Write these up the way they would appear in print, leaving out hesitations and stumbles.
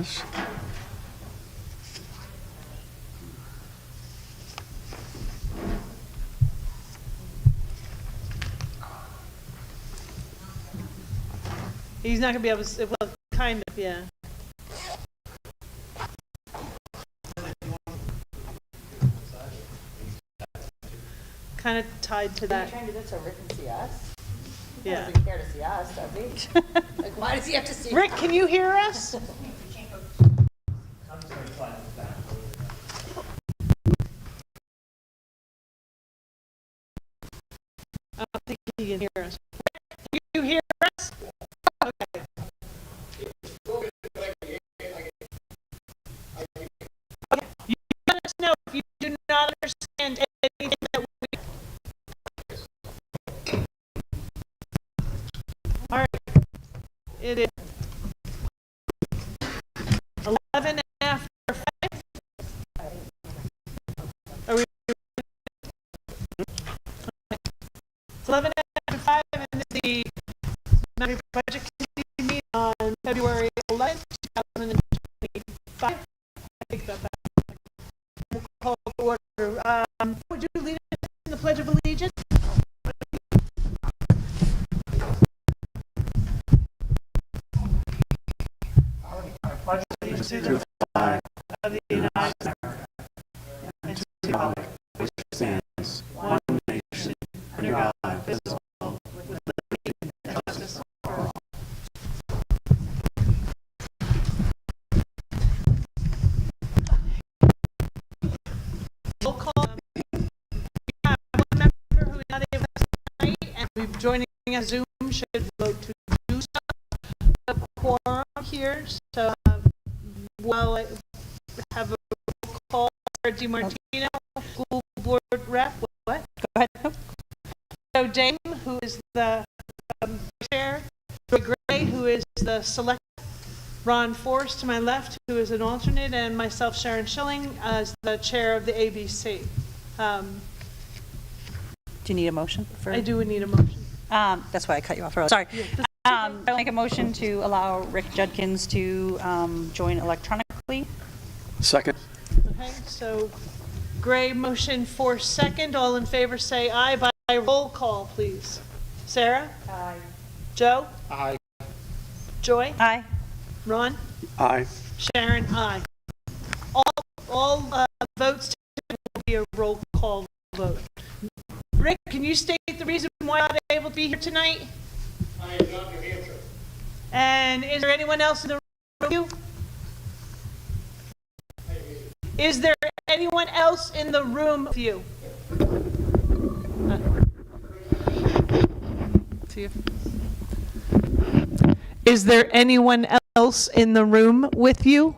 this. He's not going to be able to, well, kind of, yeah. Kind of tied to Are you that. trying to do that so Rick can see us? He Yeah. doesn't care to see us, does he? Like, why does he have to see Rick, can you hear us? I don't think he can hear us. Rick, can you hear us? Okay. Okay. You let us know if you do not understand anything that we. All right. It is 11 after 5. Are we? It's 11 after 5, and this is the Monterey Budget Committee meeting on February 11th, 2025. I think about that. We'll call to order. Would you lead us in the Pledge of Allegiance? To the flag Of the United States and to the republic which stands one nation under God, indivisible, with liberty and justice for all. Roll call. We have one member who is not able to tonight, and we're joining us Zoom should vote to do so. The quorum here, so while I have a roll call, DiMartino, school board rep. What? Go ahead. So Dame, who is the chair, Joy Gray, who is the select, Ron Forrest to my left, who is an alternate, and myself, Sharon Schilling, as the chair of the ABC. Do you need a motion? I do need a motion. That's why I cut you off earlier. Sorry. I'll make a motion to allow Rick Judkins to join electronically. Second. Okay, so Gray motion for second. All in favor say aye by roll call, please. Sarah? Aye. Joe? Aye. Joy? Aye. Ron? Aye. Sharon? Aye. All votes will be a roll call vote. Rick, can you state the reason why you're not able to be here tonight? I am not New Hampshire. And is there anyone else in the room with you? Is there anyone else in the room with you? Is there anyone else in the room with you?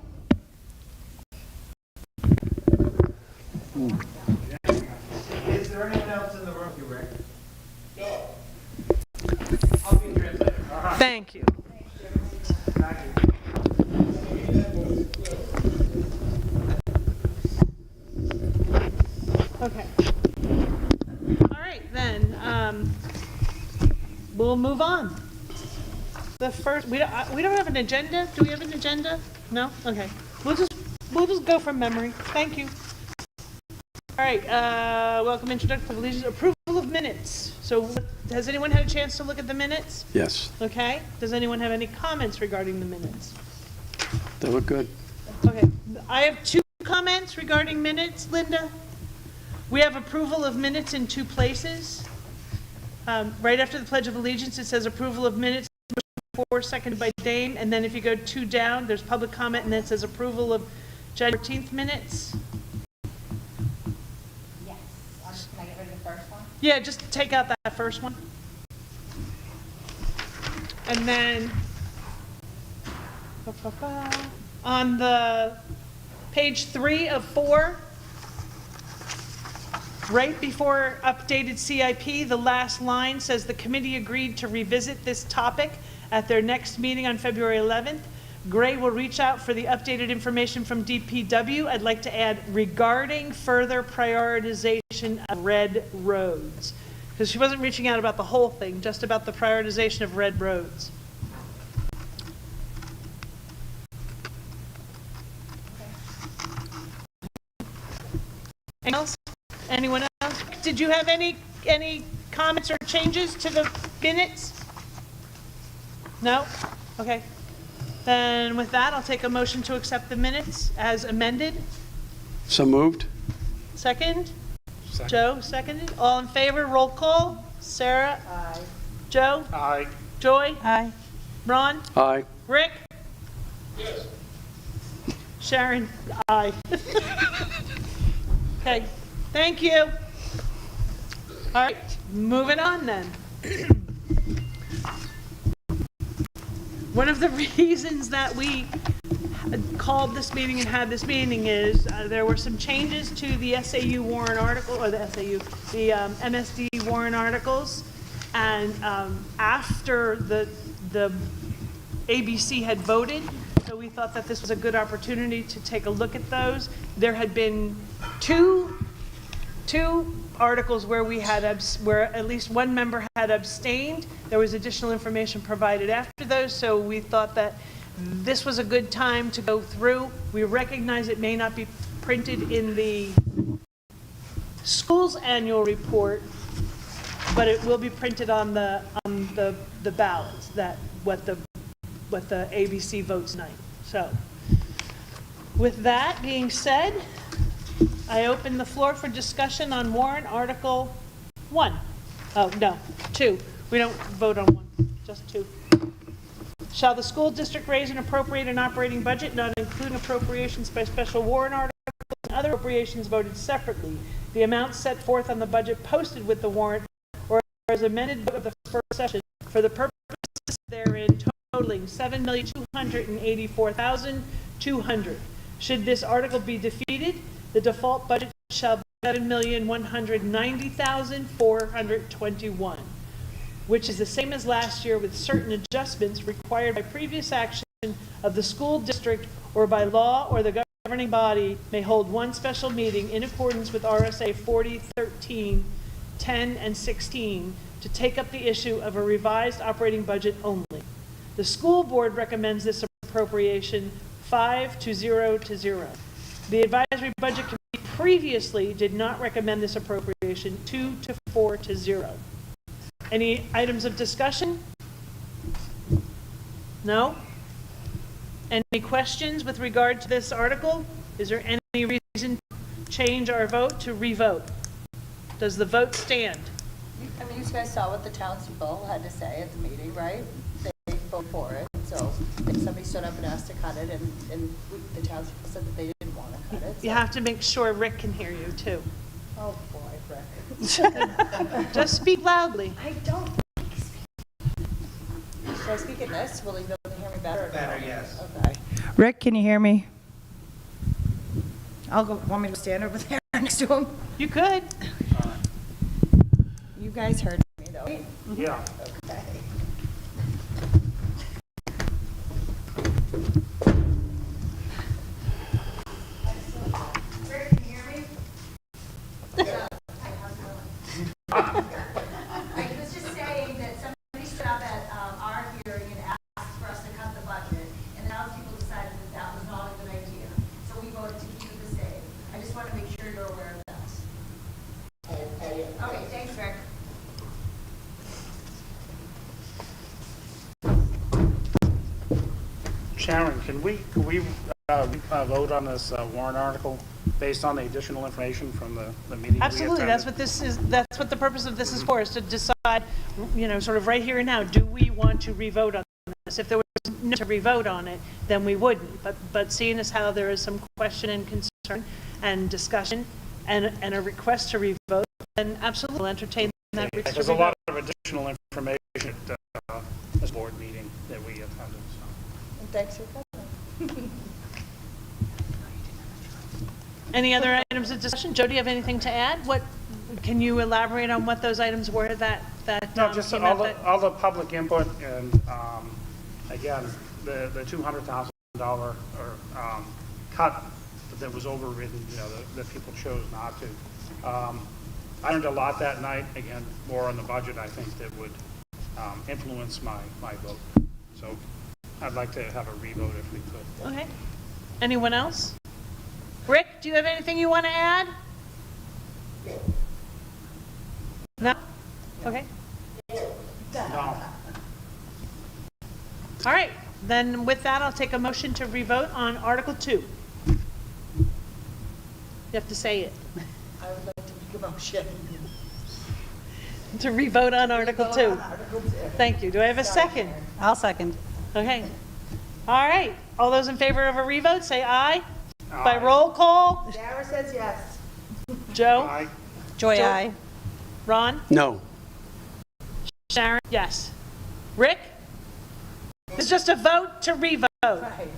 Is there anyone else in the room, you Rick? No. I'll be your translator. Thank you. Thank you. Okay. All right, then, we'll move on. The first, we don't have an agenda? Do we have an agenda? No? Okay. We'll just go from memory. Thank you. All right, welcome introduction of allegiance, approval of minutes. So has anyone had a chance to look at the minutes? Yes, Okay. Does anyone have any comments regarding the minutes? they look good. Okay, I have 2 comments regarding minutes, Linda. We have approval of minutes in 2 places. Right after the Pledge of Allegiance, it says approval of minutes, motion for, seconded by Dame, and then if you go 2 down, there's public comment, and then it says approval of January 14th minutes. Yes. Can I get rid of the first one? Yeah, just take out that first one. And then, on the page 3 of 4, right before updated CIP, the last line says the committee agreed to revisit this topic at their next meeting on February 11th. Gray will reach out for the updated information from DPW. I'd like to add regarding further prioritization of red roads. Because she wasn't reaching out about the whole thing, just about the prioritization of red roads. Anyone else? Did you have any comments or changes to the minutes? No? Okay. Then with that, I'll take a motion to accept the minutes as amended. So moved? Second? Joe, seconded. All in favor, roll call. Sarah? Aye. Joe? Aye. Joy? Aye. Ron? Aye. Rick? Yes. Sharon? Aye. Okay, thank you. All right, moving on then. One of the reasons that we called this meeting and had this meeting is there were some changes to the SAU warrant article, or the MSD warrant articles. And after the ABC had voted, so we thought that this was a good opportunity to take a look at those. There had been two articles where where at least one member had abstained. There was additional information provided after those, so we thought that this was a good time to go through. We recognize it may not be printed in the school's annual report, but it will be printed on the ballots, that what the ABC votes tonight. So, with that being said, I open the floor for discussion on warrant article 1. Oh, no, 2. We don't vote on 1, just 2. Shall the school district raise and appropriate an operating budget, not including appropriations by special warrant article and other appropriations voted separately, the amounts set forth on the budget posted with the warrant or as amended of the first session for the purposes therein totaling $7,284,200. Should this article be defeated, the default budget shall be $7,190,421, which is the same as last year with certain adjustments required by previous action of the school district or by law, or the governing body may hold one special meeting in accordance with RSA 4013, 10, and 16 to take up the issue of a revised operating budget only. The school board recommends this appropriation 5-0. The advisory budget committee previously did not recommend this appropriation 2-4-0. Any items of discussion? No? Any questions with regard to this article? Is there any reason to change our vote to revote? Does the vote stand? I mean, you guys saw what the townspeople had to say at the meeting, right? They voted for it, so if somebody stood up and asked to cut it, and the townspeople said that they didn't want to cut it. You have to make sure Rick can hear you too. Oh, boy, Rick. Just speak loudly. I don't think he's speaking. Should I speak in this? Will he be able to hear me better? or no? Better, yes. Okay. Rick, can you hear me? Want me to stand over there next to him? You could. You guys heard Me though. Yeah. Okay. Rick, can you hear me? I was just saying that somebody stood up at our hearing and asked for us to cut the budget, and now people decided that that was not a good idea. So we voted to keep it the same. I just want to make sure you're aware of that. Okay, thanks, Rick. Sharon, can we vote on this warrant article based on the additional information from the meeting? we Absolutely, that's attended? what this is, that's what the purpose of this is for, is to decide, sort of right here and now, do we want to revote on this? If there was no to revote on it, then we wouldn't, but seeing as how there is some question and concern and discussion and a request to revote, then absolutely, we'll entertain that request to There's a revote. lot of additional information at this board meeting that we attended. So. And thanks for coming. Any other items of discussion? Joe, do you have anything to add? Can you elaborate on what those items were that No, just came all out the public input, and again, the $200,000 cut that was overridden, that people chose not to. I learned a lot that night. Again, more on the budget, I think, that would influence my vote. So I'd like to have a revote if we could. Okay. Anyone else? Rick, do you have anything you want to add? No. Okay. No. All right, then with that, I'll take a motion to revote on Article 2. You have to say it. I would like to make a motion. To revote on Article 2. Thank you. Do I have a second? I'll second. Okay. All right. All those in favor of a revote, say aye. By Aye. roll call, Sarah says yes. Joe? Aye. Joy, Joy. aye. Ron? No. Sharon? Yes. Rick? It's just a vote to revote. Right.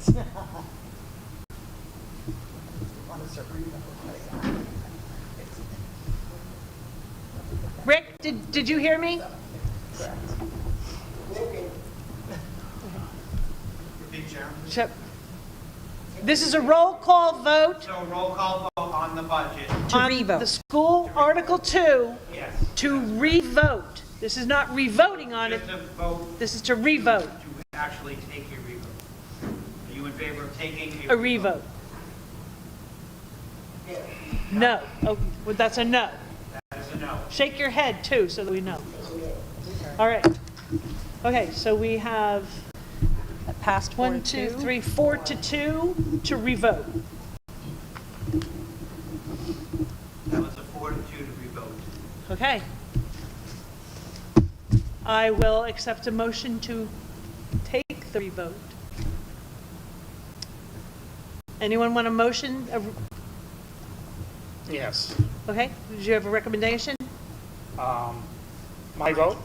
Want to start reading the whole thing. Rick, did you hear me? Repeat, Sharon. Chip. This is a roll call vote So roll call vote on the budget. on revote. the school Article 2 Yes. to revote. This is not revoting on it. Just a vote This is to revote, to actually take a revote. Are you in favor of taking a revote. No. Oh, well, that's a no. That is a no. Shake your head too, so that we know. All right. Okay, so we have That passed 4 1, to 2, 3, 4 to 2 to revote. That was a 4 to 2 to revote. Okay. I will accept a motion to take the revote. Anyone want a motion? Yes. Okay, did you have a recommendation? My vote?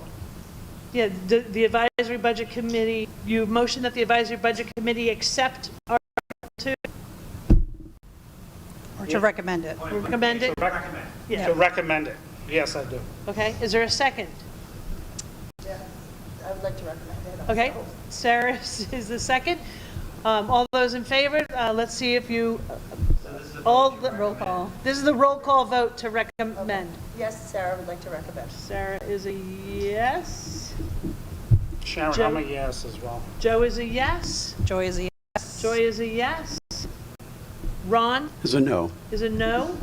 Yeah, the advisory budget committee, you motion that the advisory budget committee accept Article 2, Or to recommend it. recommend it? Recommend. Yeah, To recommend it. Yes, I do. okay, is there a second? Yeah, I would like to recommend it. Okay, also. Sarah is the second. All those in favor, let's see if you, So this is a all, vote to the recommend. roll call. This is the roll call vote to recommend. Yes, Sarah would like to recommend. Sarah is a yes. Sharon, Joe? I'm a yes as well. Joe is a yes. Joy is a yes. Joy is a yes. Ron Is a no. is a no.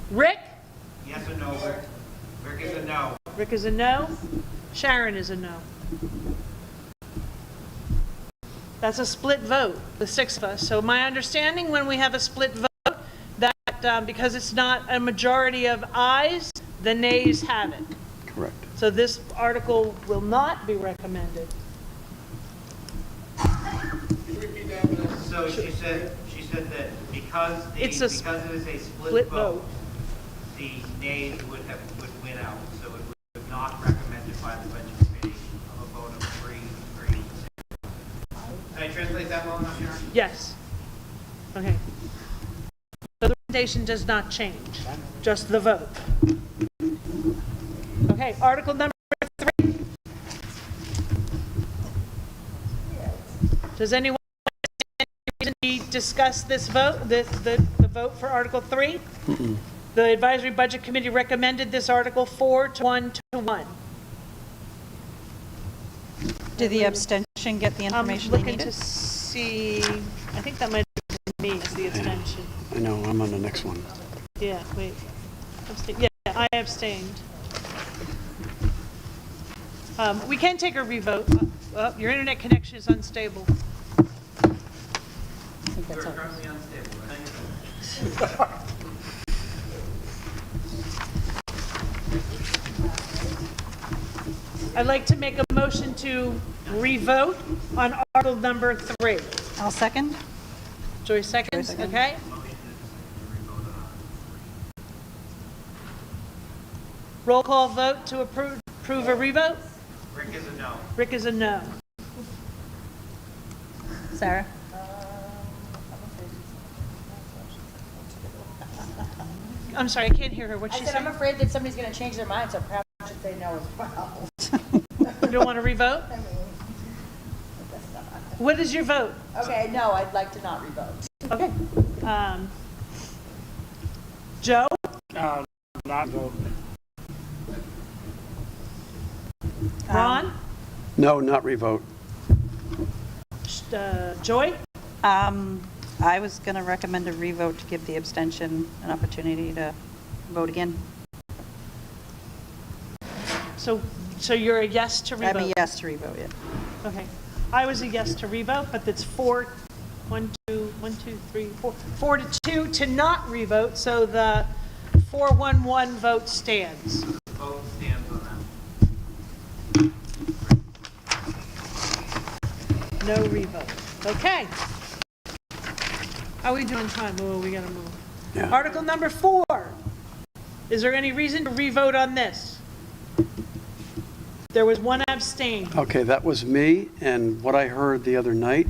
Rick? Yes or no, Rick? Rick is a no. Rick is a no. Sharon is a no. That's a split vote, the six of us. So my understanding, when we have a split vote, that because it's not a majority of ayes, the nays have it. Correct. So this article will not be recommended. Can you repeat that, Vanessa? So she said that because It's a because it is a split split vote. vote, the nays would win out. So it was not recommended by the budget committee of a vote of 3-3. Can I translate that well enough, Sharon? Yes. Okay. So the recommendation does not change, just the vote. Okay, article number 3. Does anyone discuss this vote, the vote for Article 3? The Advisory Budget Committee recommended this article 4-1 to 1. Did the abstention get the I'm information they looking to needed? see, I think that might be me, as the abstention. I know, I'm on the next one. Yeah, wait. Yeah, I abstained. We can take a revote. Your internet connection is unstable. I think that's all. Currently unstable, right? I'd like to make a motion to revote on article number 3. I'll second. Joy seconds, Joy seconds. okay? Roll call vote to approve a revote? Rick is a no. Rick is a no. Sarah? I'm sorry, I can't hear her. What'd I she said, say? I'm afraid that somebody's going to change their mind, so perhaps I should say no as well. You don't want to revote? I mean, that's not. What is your vote? Okay, no, I'd like to not revote. Okay. Joe? Not vote. Ron? No, not revote. Joy? I was going to recommend a revote to give the abstention an opportunity to vote again. So you're a yes to revote? I'm a yes to revote, yeah. Okay. I was a yes to revote, but it's 4 to 2 to not revote, so the 4-1-1 vote stands. Vote stands on that. No revote. Okay. How are we doing time? Oh, we gotta move. Yeah. Article number 4. Is there any reason to revote on this? There was one abstain. Okay, that was me, and what I heard the other night,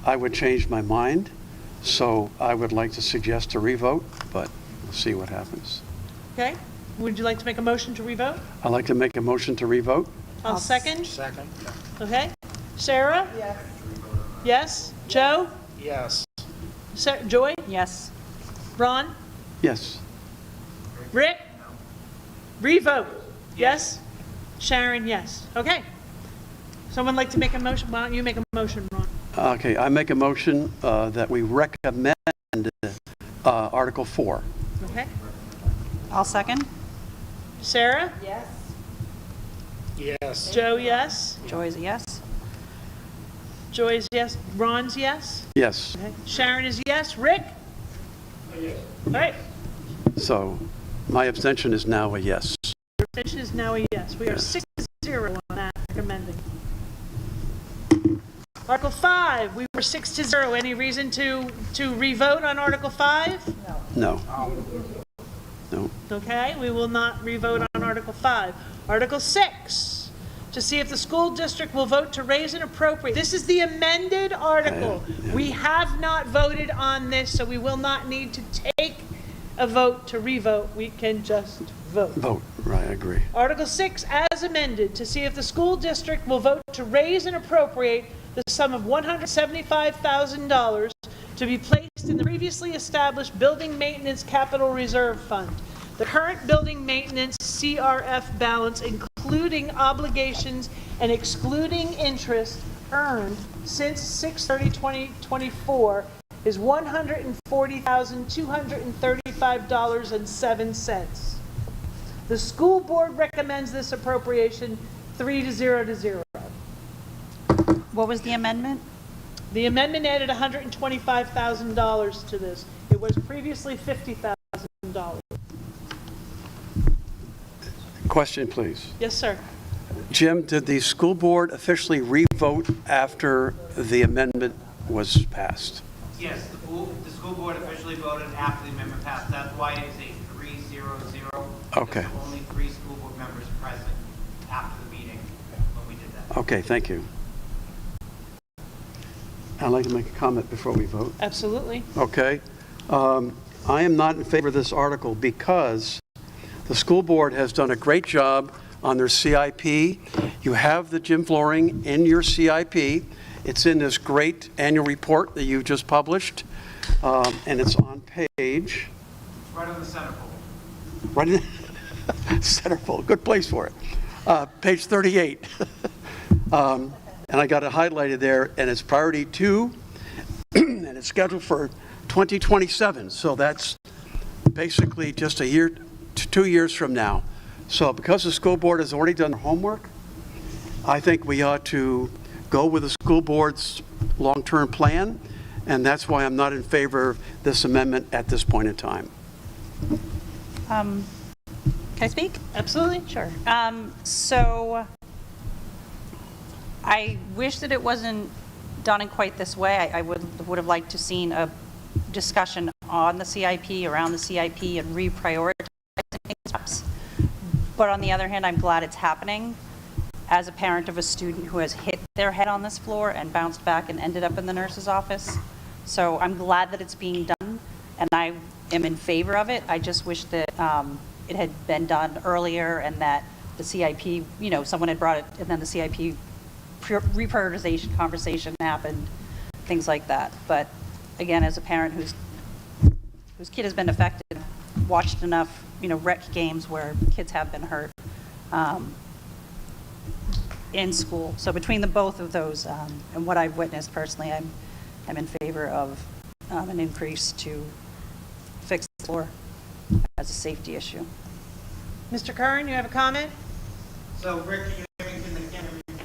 I would change my mind, so I would like to suggest a revote, but we'll see what happens. Okay? Would you like to make a motion to revote? I'd like to make a motion to revote. I'll second. Second? Okay? Sarah? Yes. Yes? Joe? Yes. Joy? Yes. Ron? Yes. Rick? Revote? Yes? Sharon, yes. Okay. Someone like to make a motion? Why don't you make a motion, Ron? Okay, I make a motion that we recommend Article 4. Okay. I'll second. Sarah? Yes. Yes. Joe, yes. Joy's a yes. Joy's yes. Ron's yes. Yes. Okay. Sharon is yes. Rick? Yes. All right. So my abstention is now a yes. Your abstention is now a yes. We are Yes. 6-0 on that recommending. Article 5, we were 6-0. Any reason to revote on Article 5? No. No. Okay, we will not revote on Article 5. Article 6, to see if the school district will vote to raise and appropriate. This is the amended article. Yeah. We have not voted on this, so we will not need to take a vote to revote. We can just vote. Vote, right, I agree. Article 6, as amended, to see if the school district will vote to raise and appropriate the sum of $175,000 to be placed in the previously established Building Maintenance Capital Reserve Fund. The current building maintenance CRF balance, including obligations and excluding interest earned since 6/30/2024, is $140,235.07. The school board recommends this appropriation 3-0. What was the amendment? The amendment added $125,000 to this. It was previously $50,000. Question, please. Yes, sir. Jim, did the school board officially revote after the amendment was passed? Yes, the school board officially voted after the amendment passed. That's why it is a 3-0-0. Okay. There were only 3 school board members present after the meeting when we did that. Okay, thank you. I'd like to make a comment before we vote. Absolutely. Okay. I am not in favor of this article because the school board has done a great job on their CIP. You have the gym flooring in your CIP. It's in this great annual report that you just published, and it's on page, It's right on the centerfold. right in the centerfold, good place for it, page 38. And I got it highlighted there, and it's priority 2, and it's scheduled for 2027. So that's basically just a year, 2 years from now. So because the school board has already done their homework, I think we ought to go with the school board's long-term plan, and that's why I'm not in favor of this amendment at this point in time. Can I speak? Absolutely. Sure. So I wish that it wasn't done in quite this way. I would have liked to seen a discussion on the CIP, around the CIP, and reprioritizing steps. But on the other hand, I'm glad it's happening. As a parent of a student who has hit their head on this floor and bounced back and ended up in the nurse's office. So I'm glad that it's being done, and I am in favor of it. I just wish that it had been done earlier and that the CIP, you know, someone had brought it, and then the CIP reprioritization conversation happened, things like that. But again, as a parent whose kid has been affected, watched enough, you know, rec games where kids have been hurt in school. So between the both of those and what I've witnessed personally, I'm in favor of an increase to fix the floor as a safety issue. Mr. Curran, you have a comment? So Rick, can you hear me? Can you hear me?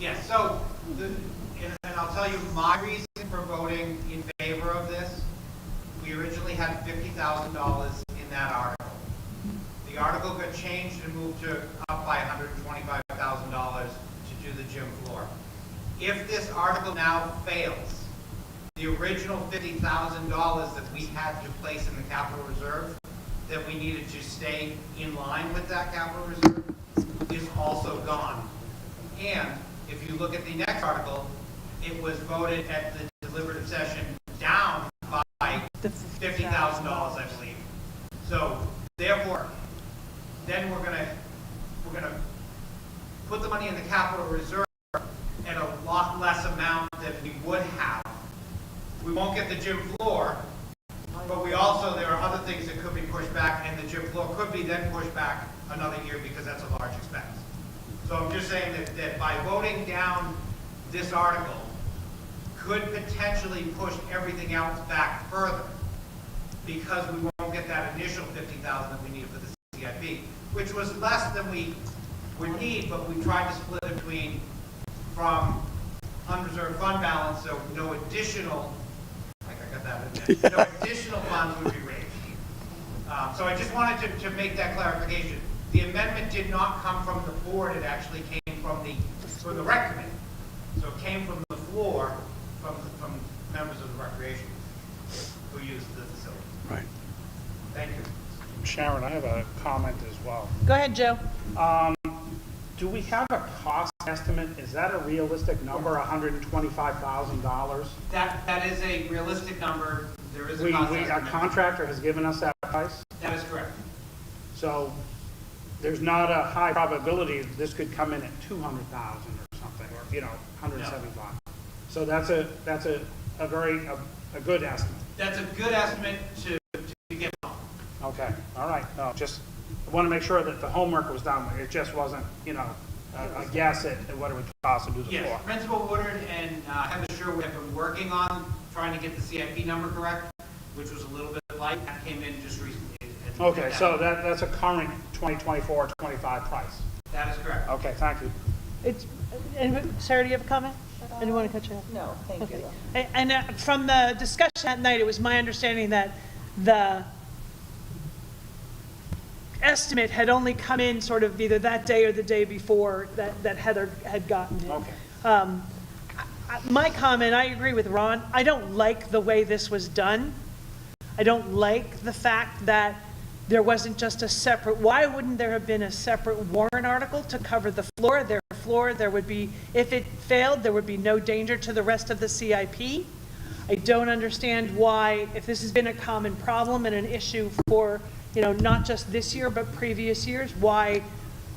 Yes, so, and I'll tell you my reason for voting in favor of this. We originally had $50,000 in that article. The article got changed and moved to up by $125,000 to do the gym floor. If this article now fails, the original $50,000 that we had to place in the capital reserve, that we needed to stay in line with that capital reserve, is also gone. And if you look at the next article, it was voted at the deliberative session down by $50,000, I believe. So therefore, then we're gonna put the money in the capital reserve at a lot less amount than we would have. We won't get the gym floor, but we also, there are other things that could be pushed back, and the gym floor could be then pushed back another year because that's a large expense. So I'm just saying that by voting down this article could potentially push everything else back further because we won't get that initial $50,000 that we need for the CIP, which was less than we would need, but we tried to split it between from unreserved fund balance, so no additional, like I got that in there, no additional funds would be raised. So I just wanted to make that clarification. The amendment did not come from the board, it actually came from the rec committee. So it came from the floor, from members of the recreation who used the facility. Right. Thank you. Sharon, I have a comment as well. Go ahead, Joe. Do we have a cost estimate? Is that a realistic number, $125,000? That is a realistic number. There is a A cost estimate. contractor has given us that price? That is correct. So there's not a high probability this could come in at 200,000 or something, or, 175. So that's a very good estimate. That's a good estimate to get on. Okay, all right. No, just, I want to make sure that the homework was done. It just wasn't, a guess at what it would cost to do the floor. Yes, Principal Woodard and Heather Sherwood have been working on trying to get the CIP number correct, which was a little bit light. That came in just recently. Okay, so that's a current 2024-25 price. That is correct. Okay, thank you. Sarah, do you have a comment? Anyone want to cut you off? No, thank you. And from the discussion that night, it was my understanding that the estimate had only come in sort of either that day or the day before that Heather had gotten it. Okay. My comment, I agree with Ron. I don't like the way this was done. I don't like the fact that there wasn't just a separate, why wouldn't there have been a separate warrant article to cover the floor? There would be, if it failed, there would be no danger to the rest of the CIP. I don't understand why, if this has been a common problem and an issue for, not just this year, but previous years, why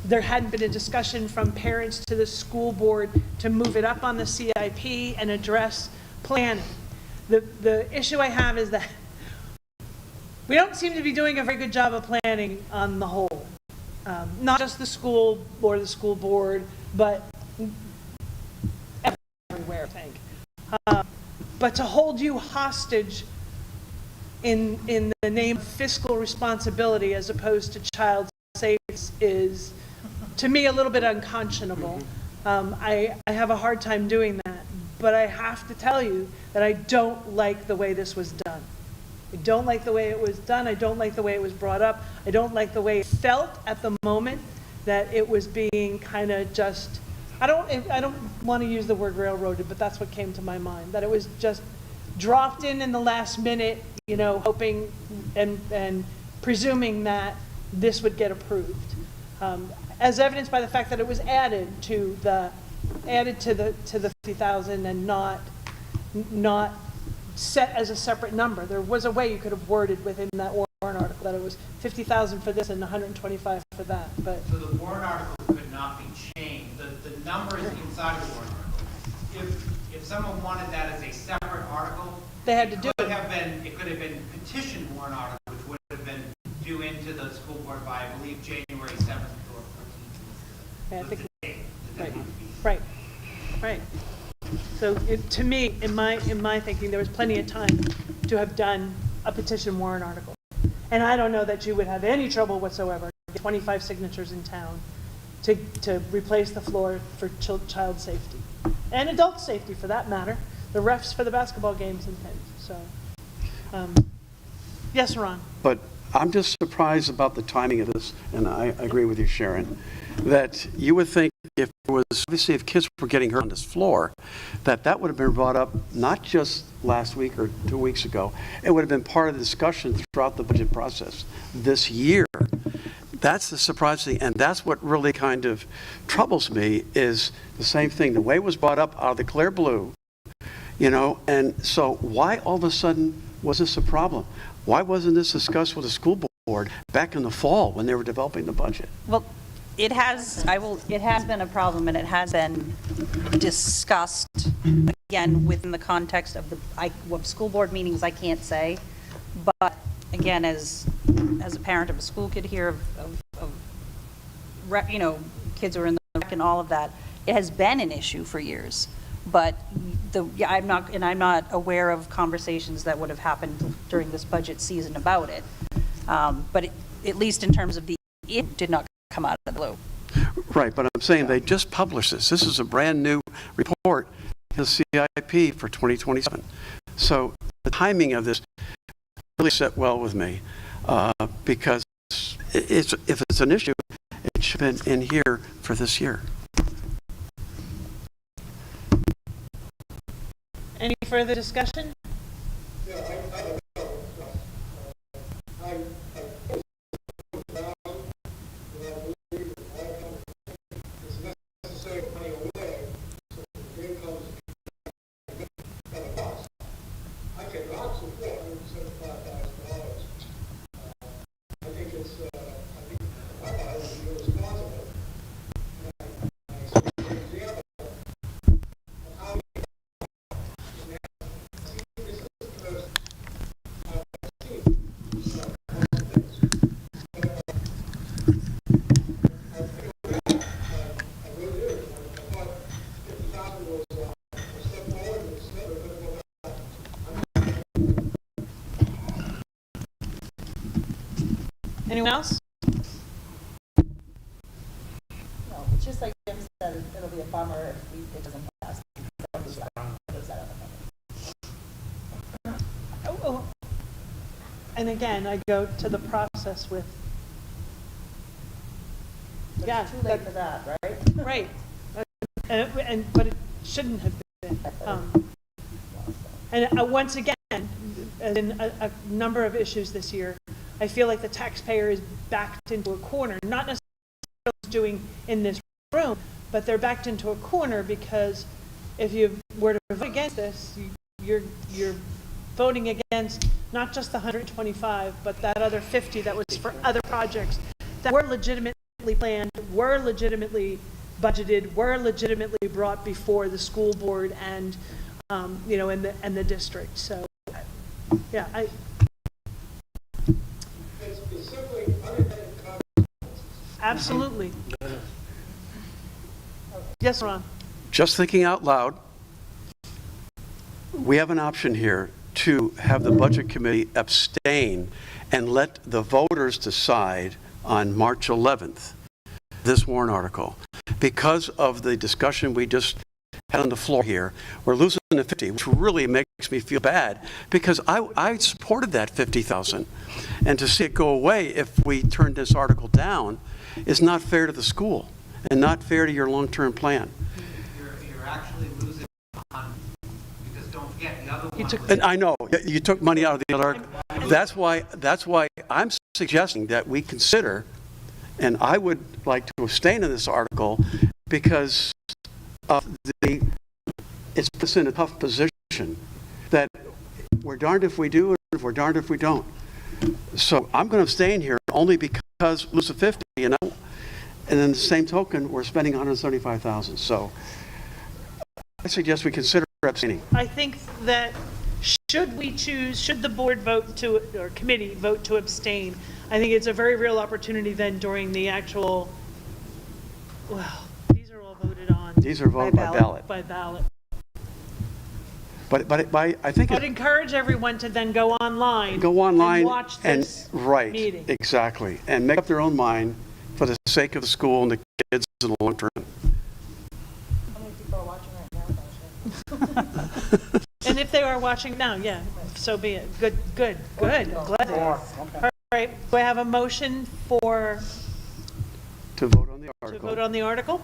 there hadn't been a discussion from parents to the school board to move it up on the CIP and address planning. The issue I have is that we don't seem to be doing a very good job of planning on the whole. Not just the school or the school board, but everywhere, I think. But to hold you hostage in the name of fiscal responsibility as opposed to child safety is, to me, a little bit unconscionable. I have a hard time doing that, but I have to tell you that I don't like the way this was done. I don't like the way it was done. I don't like the way it was brought up. I don't like the way it felt at the moment, that it was being kind of just, I don't want to use the word railroaded, but that's what came to my mind, that it was just dropped in the last minute, hoping and presuming that this would get approved. As evidenced by the fact that it was added to the 50,000 and not set as a separate number. There was a way you could have worded within that warrant article that it was 50,000 for this and 125 for that, but. So the warrant article could not be changed. The numbers inside the warrant article. If someone wanted that as a separate article, They had to do it it. could have been petition warrant article, which would have been due into the school board by, I believe, January 7th or 14th. Yeah, I think, The date that right, would be. right. So to me, in my thinking, there was plenty of time to have done a petition warrant article. And I don't know that you would have any trouble whatsoever, 25 signatures in town to replace the floor for child safety, and adult safety for that matter, the refs for the basketball games and things, so. Yes, Ron? But I'm just surprised about the timing of this, and I agree with you, Sharon, that you would think if it was, obviously if kids were getting hurt on this floor, that would have been brought up not just last week or 2 weeks ago, it would have been part of the discussion throughout the budget process this year. That's the surprising, and that's what really kind of troubles me, is the same thing. The way it was brought up out of the clear blue, you know, and so why all of a sudden was this a problem? Why wasn't this discussed with the school board back in the fall when they were developing the budget? Well, it has been a problem, and it has been discussed, again, within the context of what school board meetings I can't say, but again, as a parent of a school kid here, you know, kids who are in the rec and all of that, it has been an issue for years. But I'm not aware of conversations that would have happened during this budget season about it. But at least in terms of it did not come out of the blue. Right, but I'm saying they just published this. This is a brand new report, the CIP for 2027. So the timing of this really set well with me, because if it's an issue, it should have been in here for this year. Any further discussion? Yeah, I don't know. I believe it's necessary to money away so the game comes at a cost. I cannot support $175,000. I think it's, I would be irresponsible. And I see an example of how Anyone else? No, it's just like Jim said, it'll be a bummer if it doesn't pass. Oh. And again, I go to the process with, yeah, It's too late for that, right? right. But it shouldn't have been. And once again, as in a number of issues this year, I feel like the taxpayer is backed into a corner, not necessarily doing in this room, but they're backed into a corner because if you were to vote against this, you're voting against not just the 125, but that other 50 that was for other projects that were legitimately planned, were legitimately budgeted, were legitimately brought before the school board and, you know, and the district. So, yeah, it's simply unintended consequences. absolutely. Yes, Ron? Just thinking out loud, we have an option here to have the budget committee abstain and let the voters decide on March 11th this warrant article. Because of the discussion we just had on the floor here, we're losing the 50, which really makes me feel bad because I supported that 50,000. And to see it go away if we turn this article down is not fair to the school and not fair to your long-term plan. You're actually losing on, because don't forget, the other one. And I know, you took money out of the other, that's why I'm suggesting that we consider, and I would like to abstain in this article because of it's put us in a tough position that we're darned if we do and we're darned if we don't. So I'm going to abstain here only because lose the 50, you know, and then the same token, we're spending 175,000. So I suggest we consider abstaining. I think that should the board vote to, or committee vote to abstain, I think it's a very real opportunity then during the actual, well, these are all voted on. These are voted by ballot. By ballot. But I think I'd encourage everyone to then go online. and watch this right, meeting. exactly, and make up their own mind for the sake of the school and the kids in the long term. How many people are watching right now? And if they are watching now, yeah, so be it. Good. Glad. Four, okay. All right, do I have a motion To vote on the to article. vote on the article?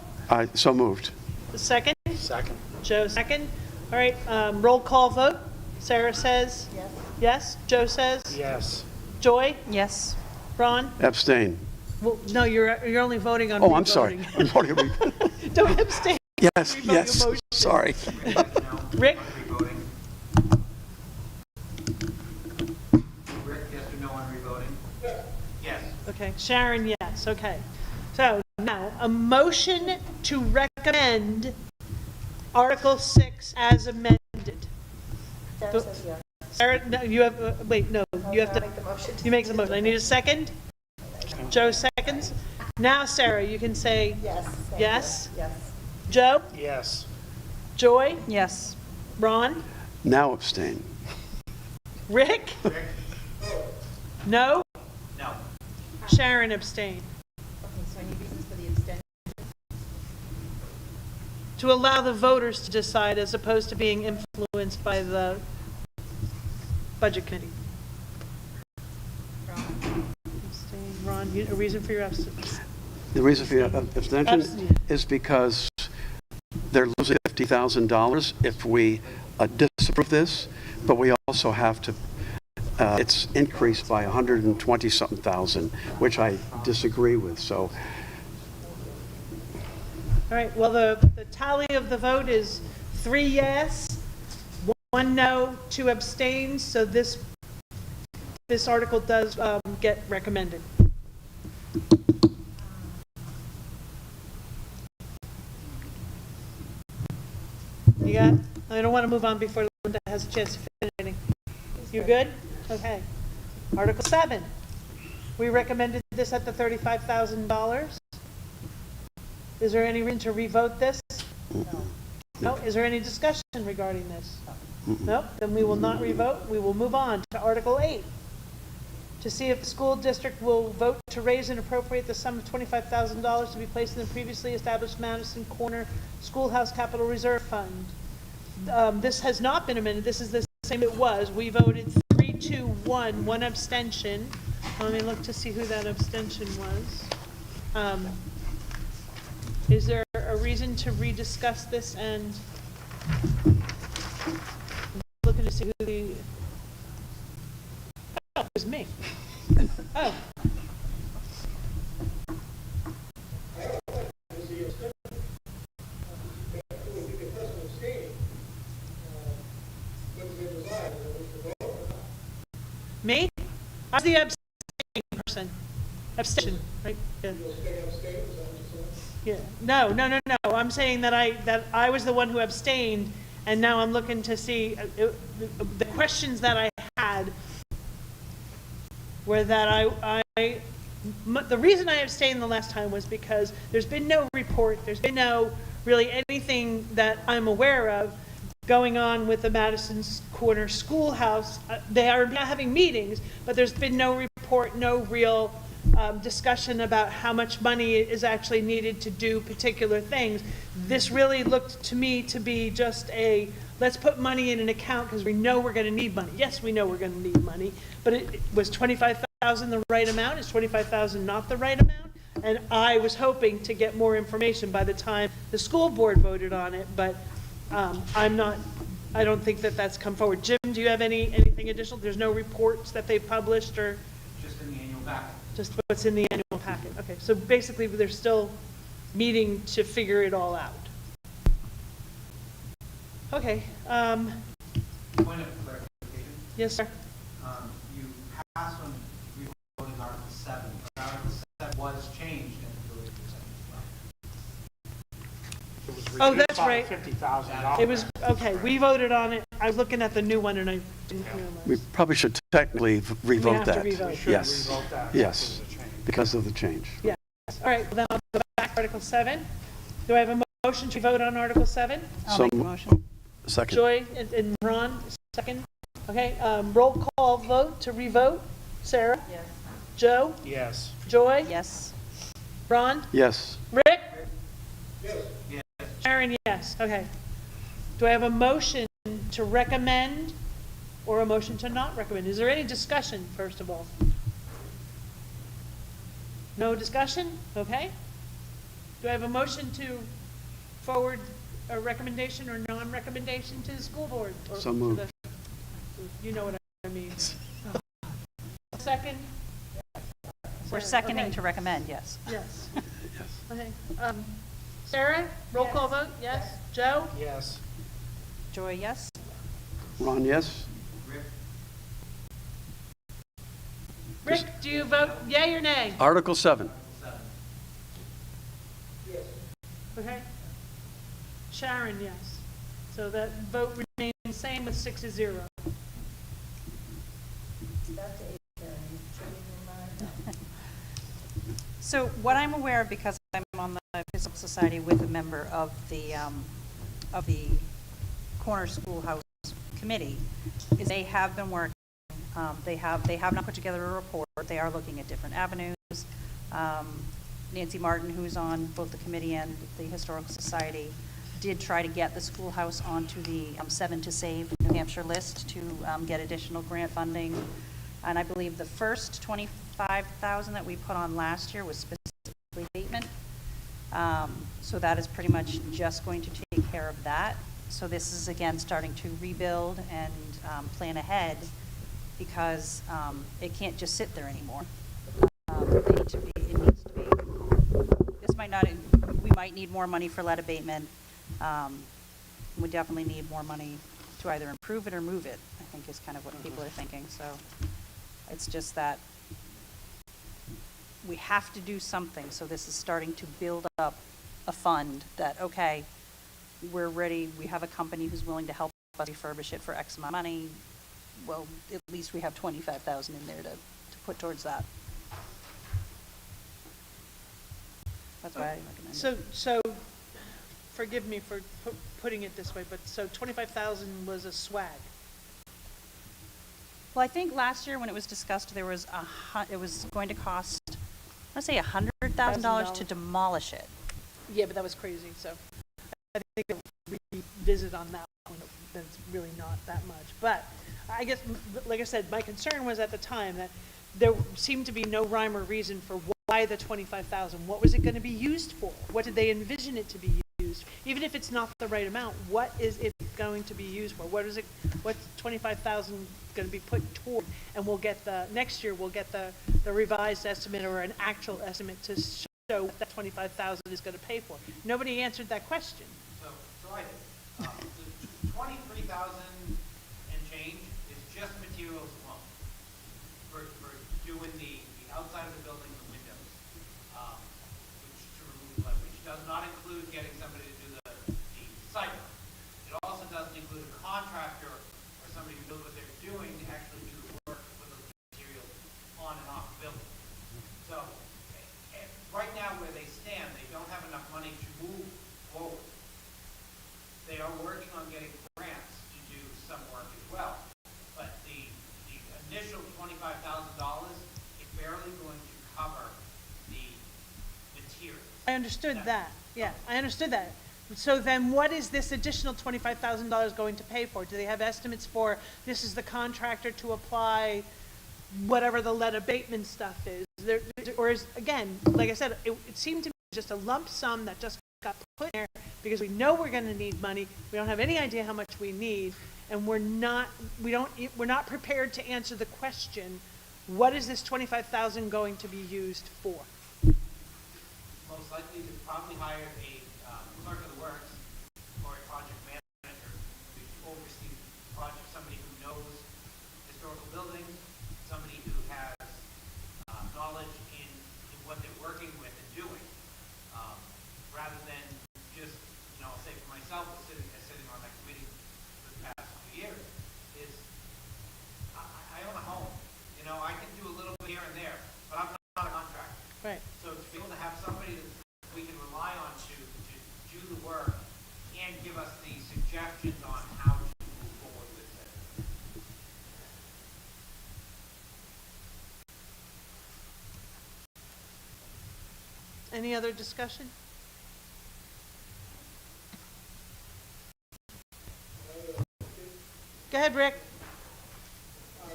So moved. Second? Second. Joe, second. All right, roll call vote. Sarah says Yes. yes. Joe says Yes. Joy? Yes. Ron? Abstain. Well, no, you're only voting on Oh, I'm sorry. re-voting. I'm voting on Don't abstain. Yes, Revote your yes, motion. sorry. Rick? Revoting. Rick, yes or no on revoting? Yes. Okay, Sharon, yes, okay. So now, a motion to recommend Article 6 as amended. Sarah says yes. Sarah, no, you have, wait, no, you have I'll to, make the motion. you make the motion. I need a second. Joe seconds. Now, Sarah, you can say Yes. thank Yes. you. Yes. Joe, Yes. Joy, Yes. Ron, Now abstain. Rick? Rick? No? No. Sharon abstain. Okay, so any reasons for the abstention? To allow the voters to decide as opposed to being influenced by the Budget Committee. Abstain. Ron, a reason for your absence? The reason for your abstention Abstain. is because they're losing $50,000 if we disapprove this, but we also have to, it's increased by 120-something thousand, which I disagree with, so All right, well, the tally of the vote is 3 yes, 1 no, 2 abstains, so this article does get recommended. You got, I don't want to move on before Linda has a chance to finish anything. You good? Okay. Article 7. We recommended this at the $35,000. Is there any reason to revote this? No. Is there any discussion regarding this? No. Then we will not revote. We will move on to Article 8. To see if the school district will vote to raise and appropriate the sum of $25,000 to be placed in the previously established Madison Corner Schoolhouse Capital Reserve Fund. This has not been amended. This is the same it was. We voted 3-2-1, 1 abstention. Let me look to see who that abstention was. Is there a reason to rediscuss this and looking to see who the, oh, it was me. Oh, Was the abstention, if the person abstaining, what's their desire, is it wish to vote or not? me? I was the abstaining person. Abstention, right? Yeah. You'll stay abstain, is that what you're saying? Yeah. No. I'm saying that I was the one who abstained, and now I'm looking to see, the questions that I had were that the reason I abstained the last time was because there's been no report, there's been no really anything that I'm aware of going on with the Madison Corner Schoolhouse. They are having meetings, but there's been no report, no real discussion about how much money is actually needed to do particular things. This really looked to me to be just let's put money in an account because we know we're going to need money. Yes, we know we're going to need money, but it was $25,000 the right amount? Is $25,000 not the right amount? And I was hoping to get more information by the time the school board voted on it, but I don't think that that's come forward. Jim, do you have anything additional? There's no reports that they've published or Just in the annual packet. just what's in the annual packet? Okay, so basically they're still meeting to figure it all out. Okay, Point of clarification, yes, sir. you passed on revoting Article 7, but Article 7 was changed and included It was Oh, reduced that's by right. $50,000. It was, okay, we voted on it. I was looking at the new one and I didn't we realize. probably should technically revote have to that. revote. We should Yes, revote that. yes, Because of the change. because of the change. Yes, all right, well, then I'll go back to Article 7. Do I have a motion to vote on Article 7? I'll So make the mo- motion. Second. Joy and Ron, second. Okay, roll call vote to revote. Sarah? Yes. Joe? Yes. Joy? Yes. Ron? Yes. Rick? Sharon, yes, okay. Do I have a motion to recommend or a motion to not recommend? Is there any discussion, first of all? No discussion? Okay. Do I have a motion to forward a recommendation or non-recommendation to the school board? Or So to moved. You know what I mean. Second? We're Sarah, seconding okay. to recommend, yes. Yes. Yes. Okay. Sarah, roll call vote, yes? Joe? Yes. Joy, yes? Ron, yes? Rick, do you vote yea or nay? Article 7. Okay. Sharon, yes. So that vote remains the same with 6-0. So what I'm aware of, because I'm on the Physical Society with a member of the Corner Schoolhouse Committee, is they have been working, they have not put together a report. They are looking at different avenues. Nancy Martin, who's on both the committee and the Historical Society, did try to get the schoolhouse onto the 7 to Save New Hampshire list to get additional grant funding. And I believe the first $25,000 that we put on last year was specifically abatement. So that is pretty much just going to take care of that. So this is again starting to rebuild and plan ahead, because it can't just sit there anymore. It needs to be. This might not. We might need more money for lead abatement. We definitely need more money to either improve it or move it, I think is kind of what people are thinking. So it's just that we have to do something. So this is starting to build up a fund that, okay, we're ready. We have a company who's willing to help us refurbish it for X amount of money. Well, at least we have $25,000 in there to put towards that. That's why I recommend it. So, forgive me for putting it this way, but so 25,000 was a swag. Well, I think last year when it was discussed, there was it was going to cost, let's say $100,000 to demolish it. Yeah, but that was crazy, so I think we'll revisit on that one. That's really not that much. But I guess, like I said, my concern was at the time that there seemed to be no rhyme or reason for why the 25,000. What was it going to be used for? What did they envision it to be used? Even if it's not the right amount, what is it going to be used for? What's 25,000 going to be put toward? And next year we'll get the revised estimate or an actual estimate to show what that 25,000 is going to pay for. Nobody answered that question. So I did. The 23,000 and change is just materials alone for doing the outside of the building, the windows, which does not include getting somebody to do the site work. It also doesn't include a contractor or somebody who knows what they're doing to actually do the work with those materials on and off the building. So right now where they stand, they don't have enough money to move forward. They are working on getting grants to do some work as well. But the initial $25,000 is barely going to cover the materials. I understood that. Yeah, I understood that. So then what is this additional $25,000 going to pay for? Do they have estimates for, this is the contractor to apply whatever the lead abatement stuff is? Or is, again, like I said, it seemed to me just a lump sum that just got put there because we know we're going to need money. We don't have any idea how much we need, and we're not prepared to answer the question, what is this 25,000 going to be used for? Most likely to probably hire a clerk of the works or a project manager to oversee the project, somebody who knows historical buildings, somebody who has knowledge in what they're working with and doing, rather than just, I'll say for myself, sitting on that committee for the past few years, is I own a home. I can do a little bit here and there, but I'm not a contractor. Right. So to be able to have somebody that we can rely on to do the work and give us the suggestions on how to move forward with it. Any other discussion? ahead, Rick. I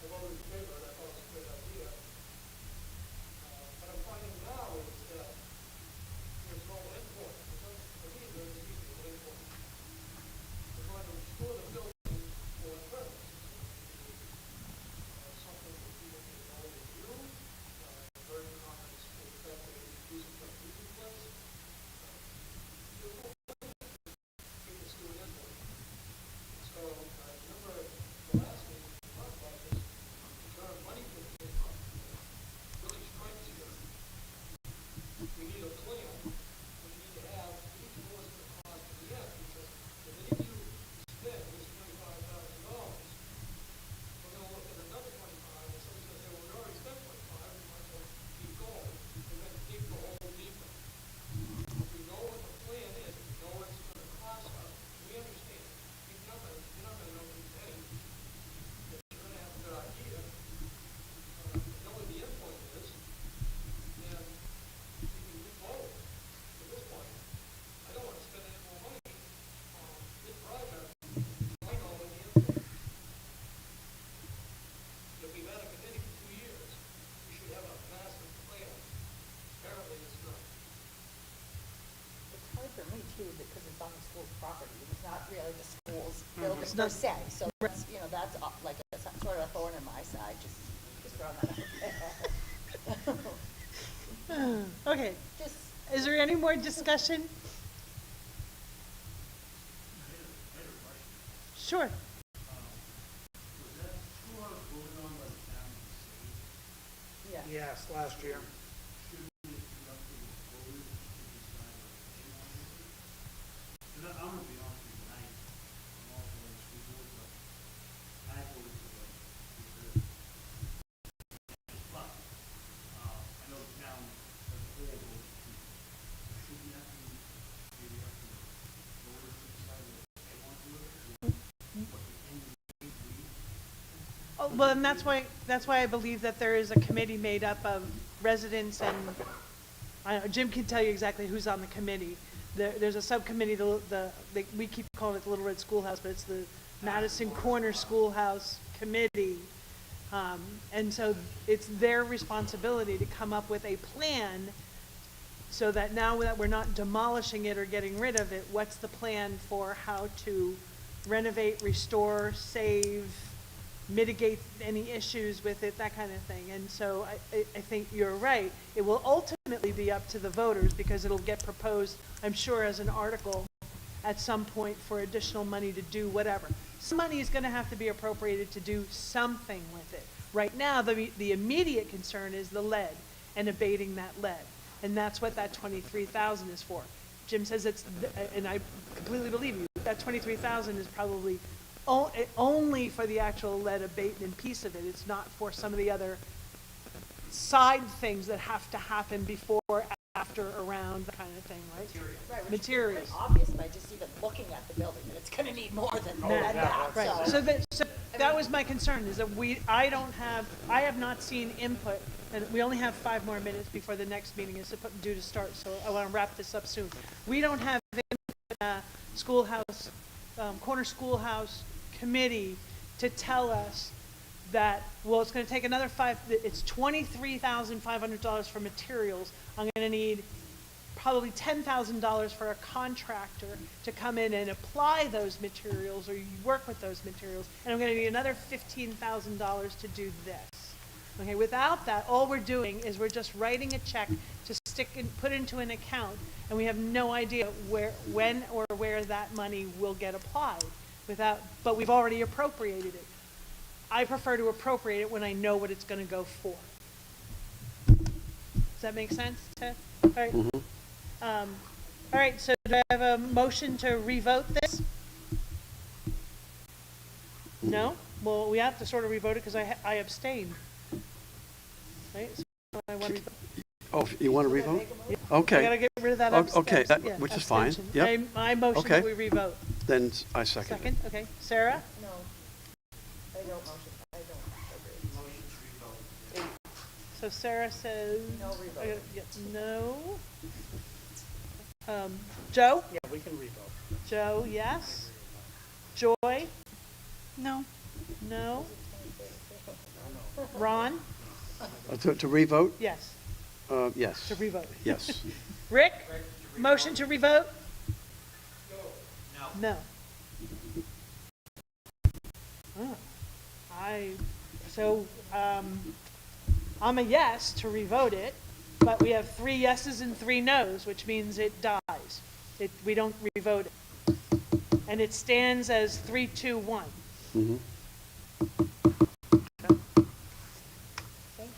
voted in favor, and I thought it was a great idea. What I'm finding now is that there's no endpoint. For me, there needs to be an endpoint. We're going to restore the building for a purpose. Something that people can know and do. Very confident in the fact that it's using for a meeting place. There's no way we can do an endpoint. So, remember the last meeting, we talked about this, the term money for the income. Really strikes here. We need a plan, we need to have, we need to know what's going to cost in the end, because if any of you spend this $25,000, we're going to look at another 25, and somebody's going to say, well, we already spent 25, we might as well keep going, and then dig the hole deeper. If we know what the plan is, we know what it's going to cost us, we understand. You're not going to know who's paying. But you're going to have a good idea, know what the endpoint is, and you can move forward. At this point, I don't want to spend any more money on this project. I know what the endpoint is. If we've had a committee for 2 years, we should have a master plan. Apparently, it's not. It's hard for me too, because it's on the school's property, it's not really the school's building per se, so that's, you know, that's like a sort of a thorn in my side, just throwing that out there. Okay, Just, is there any more discussion? Sure. yeah. Yes, last year. I'm gonna be honest with you, I'm also on the school board, but I voted for the, but, I know the town as a whole voted to, shouldn't that be, maybe up to the voters to decide what they want to do with it, or what the end of the day Oh, well, and that's why I believe that there is a committee made up of residents and, I don't know, Jim can tell you exactly who's on the committee. There's a subcommittee, we keep calling it the Little Red Schoolhouse, but it's the Madison Corner Schoolhouse Committee. And so it's their responsibility to come up with a plan so that now that we're not demolishing it or getting rid of it, what's the plan for how to renovate, restore, save, mitigate any issues with it, that kind of thing. And so I think you're right. It will ultimately be up to the voters because it'll get proposed, I'm sure, as an article at some point for additional money to do whatever. Some money is going to have to be appropriated to do something with it. Right now, the immediate concern is the lead and abating that lead. And that's what that $23,000 is for. Jim says it's, and I completely believe you, that $23,000 is probably only for the actual lead abatement piece of it. It's not for some of the other side things that have to happen before, after, around, that kind of thing, right? Right, which Materials. is pretty obvious by just even looking at the building, that it's gonna need more than that, Right, so that was my concern, is that I have not seen input, and we only have 5 more minutes before the next meeting is due to start, so I want to wrap this up soon. We don't have input, schoolhouse, corner schoolhouse committee to tell us that, well, it's going to take another it's $23,500 for materials. I'm going to need probably $10,000 for a contractor to come in and apply those materials or work with those materials, and I'm going to need another $15,000 to do this. Okay, without that, all we're doing is we're just writing a check to put into an account, and we have no idea when or where that money will get applied. But we've already appropriated it. I prefer to appropriate it when I know what it's going to go for. Does that make sense, Ted? All right. All right, so do I have a motion to revote this? No? Well, we have to sort of revote it because I abstained. Right? So I want to Oh, you want to revote? I Okay, gotta get rid of that Okay, yeah, which is fine. abstention. Yep. I motion Okay. that we revote. then I second it. Second, okay. Sarah? No, I don't agree. So Sarah says. No revote. No. Joe? Yeah, we can revote. Joe, yes. Joy? No. No. Ron? To revote? Yes, Yes. to revote. Yes. Rick? Motion to revote? No. Oh, I'm a yes to revote it, but we have 3 yeses and 3 nos, which means it dies. We don't revote it. And it stands as 3-2-1. Mhm. Thank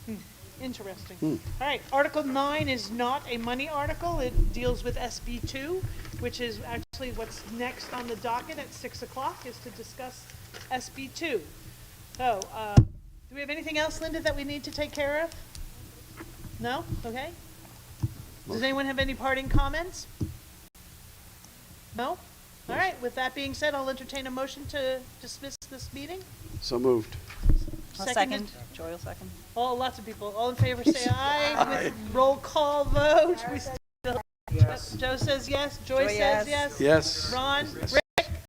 you. Interesting. All right, Article 9 is not a money article. It deals with SB 2, which is actually what's next on the docket at 6 o'clock, is to discuss SB 2. So, do we have anything else, Linda, that we need to take care of? No? Okay. Does anyone have any parting comments? No? All right, with that being said, I'll entertain a motion to dismiss this meeting. So moved. I'll Seconded. second. Joy will second. Oh, lots of people. All in favor, say aye. With roll call vote. We still, Yes. Joe says yes. Joy Joy, says yes. yes. Yes. Ron? Rick?